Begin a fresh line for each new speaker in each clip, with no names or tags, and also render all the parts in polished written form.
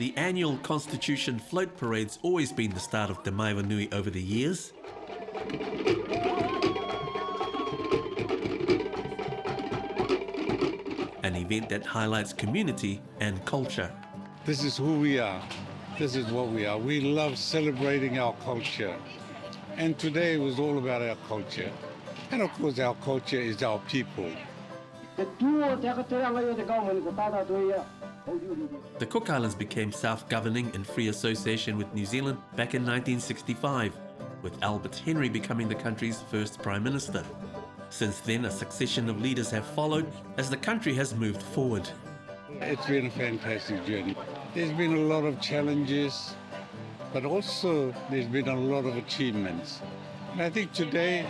The annual Constitution Float Parade's always been the start of Te Maiwanui over the years. An event that highlights community and culture.
This is who we are. This is what we are. We love celebrating our culture. And today was all about our culture. And of course our culture is our people.
The Cook Islands became self-governing in free association with New Zealand back in 1965, with Albert Henry becoming the country's first Prime Minister. Since then, a succession of leaders have followed as the country has moved forward.
It's been a fantastic journey. There's been a lot of challenges, but also there's been a lot of achievements. And I think today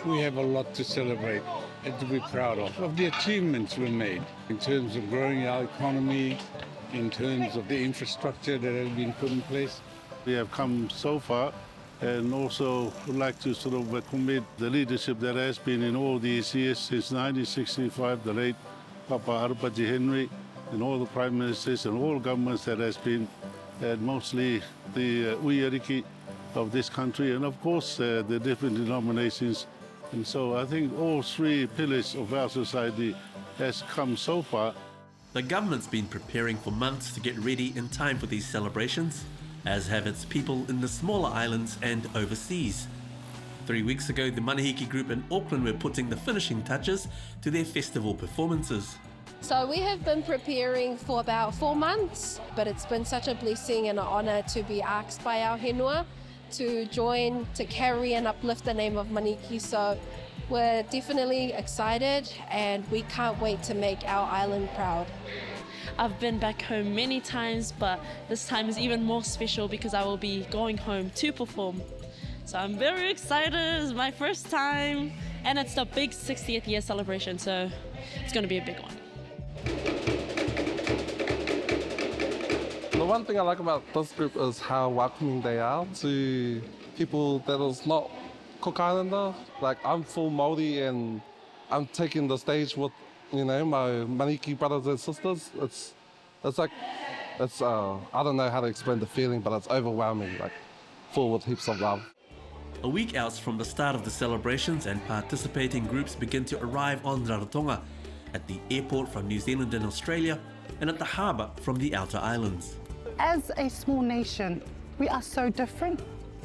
we have a lot to celebrate and to be proud of the achievements we made in terms of growing our economy, in terms of the infrastructure that has been put in place.
We have come so far, and also would like to sort of commend the leadership that has been in all these years since 1965, the late Papa Arupati Henry, and all the prime ministers and all governments that has been, and mostly the Uiariki of this country, and of course the different denominations. And so I think all three pillars of our society has come so far.
The government's been preparing for months to get ready in time for these celebrations, as have its people in the smaller islands and overseas. 3 weeks ago, the Manihiki group in Auckland were putting the finishing touches to their festival performances.
So we have been preparing for about 4 months, but it's been such a blessing and an honour to be asked by our henua to join, to carry and uplift the name of Manihiki. So we're definitely excited and we can't wait to make our island proud.
I've been back home many times, but this time is even more special because I will be going home to perform. So I'm very excited, it's my first time, and it's the big 60th year celebration, so it's going to be a big one.
The one thing I like about this group is how welcoming they are to people that is not Cook Islander. Like, I'm full Māori and I'm taking the stage with, you know, my Manihiki brothers and sisters. It's like, I don't know how to explain the feeling, but it's overwhelming, like full with heaps of love.
A week out from the start of the celebrations, and participating groups begin to arrive on Draonga, at the airport from New Zealand and Australia, and at the harbour from the outer islands.
As a small nation, we are so different,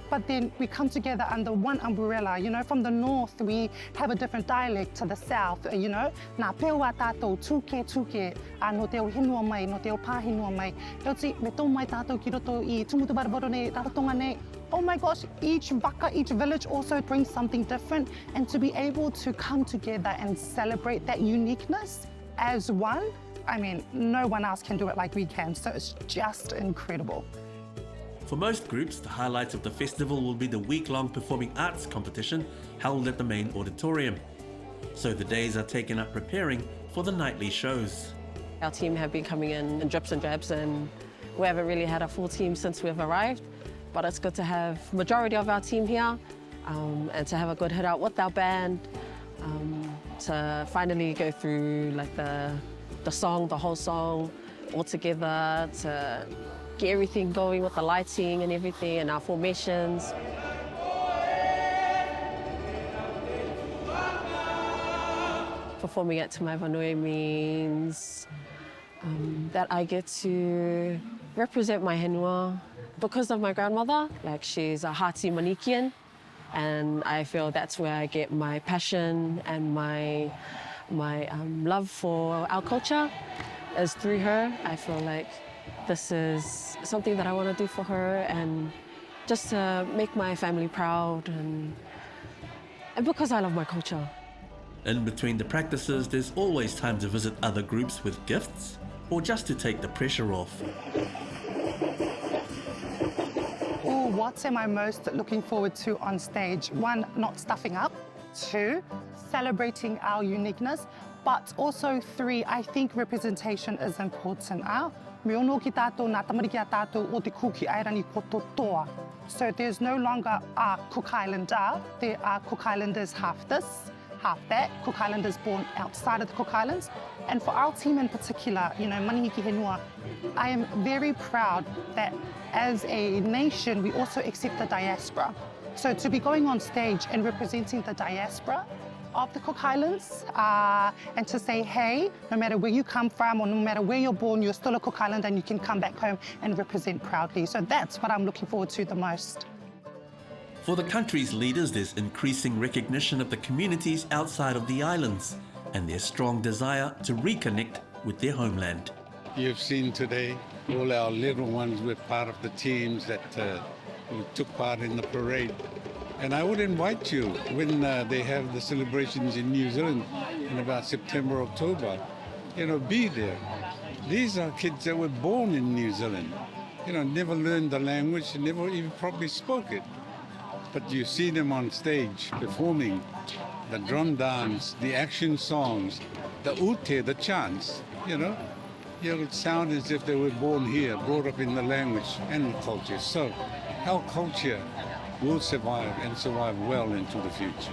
but then we come together under one umbrella. You know, from the north, we have a different dialect to the south, you know. Nā pewa tātou tūke, no te o hinua mai, no te o pāhinua mai. Tau ti, me tō mai tātou ki roto I tumutu barabaro nei, Rarotonga nei. Oh my gosh, each waka, each village also brings something different, and to be able to come together and celebrate that uniqueness as one, I mean, no one else can do it like we can, so it's just incredible.
For most groups, the highlights of the festival will be the week-long performing arts competition held at the main auditorium. So the days are taken up preparing for the nightly shows.
Our team have been coming in drips and drabs, and we haven't really had a full team since we've arrived. But it's good to have majority of our team here and to have a good hit out with our band, to finally go through like the song, the whole song all together, to get everything going with the lighting and everything and our formations. Performing at Te Maiwanui means that I get to represent my henua because of my grandmother. Like, she's a hearty Manikian, and I feel that's where I get my passion and my love for our culture is through her. I feel like this is something that I want to do for her, and just to make my family proud, and because I love my culture.
In between the practices, there's always time to visit other groups with gifts, or just to take the pressure off.
What am I most looking forward to on stage? 1, not stuffing up. 2, celebrating our uniqueness. But also 3, I think representation is important. Me ono ki tātou nā tamariki a tātou o te kuki airani koto toa. So there's no longer a Cook Islander, there are Cook Islanders half this, half that. Cook Islanders born outside of the Cook Islands. And for our team in particular, you know, Manihiki Henua, I am very proud that as a nation, we also accept the diaspora. So to be going on stage and representing the diaspora of the Cook Islands and to say, hey, no matter where you come from or no matter where you're born, you're still a Cook Islander and you can come back home and represent proudly. So that's what I'm looking forward to the most.
For the country's leaders, there's increasing recognition of the communities outside of the islands and their strong desire to reconnect with their homeland.
You've seen today all our little ones were part of the teams that who took part in the parade. And I would invite you when they have the celebrations in New Zealand in about September, October, you know, be there. These are kids that were born in New Zealand, you know, never learned the language, never even properly spoke it. But you see them on stage performing the drum dance, the action songs, the ute, the chants, you know. It would sound as if they were born here, brought up in the language and the culture. So our culture will survive and survive well into the future.